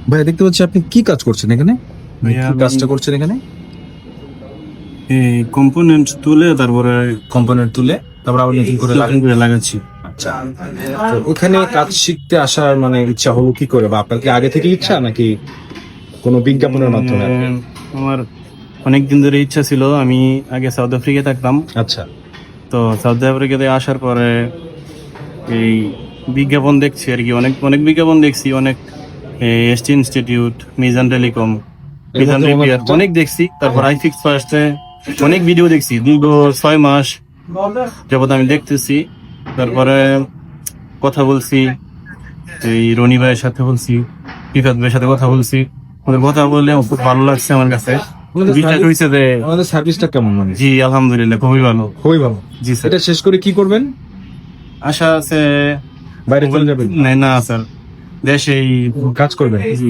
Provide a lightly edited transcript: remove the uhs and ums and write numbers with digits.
ভাই দেখতে পাচ্ছি আপনি কি কাজ করছেন এখানে? ভাইয়া, কি কাজটা করছেন এখানে? এই কম্পোনেন্ট তুলে তারপরে কম্পোনেন্ট তুলে তারপর আবার নতুন করে নতুন করে লাগাচ্ছি। আচ্ছা, তো ওখানে কাজ শিখতে আসার মানে ইচ্ছা হলো কি করে, বা আপনার কি আগে থেকে ইচ্ছা নাকি কোনো বিজ্ঞাপনের মাধ্যমে? আমার অনেক দিন ধরে ইচ্ছা ছিল। আমি আগে সাউথ আফ্রিকায় থাকতাম। আচ্ছা, তো সাউথ আফ্রিকাতে আসার পরে এই বিজ্ঞাপন দেখছি আর কি, অনেক অনেক বিজ্ঞাপন দেখছি, অনেক ST institute, Mizan telecom, Mizan মধ্যে রিপেয়ার অনেক দেখছি। তারপর আইফিক্স ফার্স্টে অনেক ভিডিও দেখছি, দীর্ঘ 6 মাস যাবত আমি দেখতেছি। তারপরে কথা বলছি, এই রনি ভাইয়ের সাথে বলছি, রিফাত ভাইয়ের সাথে কথা বলছি। ওদের কথা বললে আমার খুব ভালো লাগছে আমার কাছে। বিশ্বাস হয়েছে যে আমাদের সার্ভিসটা কেমন মানে? জি আলহামদুলিল্লাহ খুবই ভালো। খুবই ভালো। জি স্যার, এটা শেষ করে কি করবেন? আশা আছে বাইরে চলে যাবেন? না স্যার, দেশেই কাজ করবেন? জি।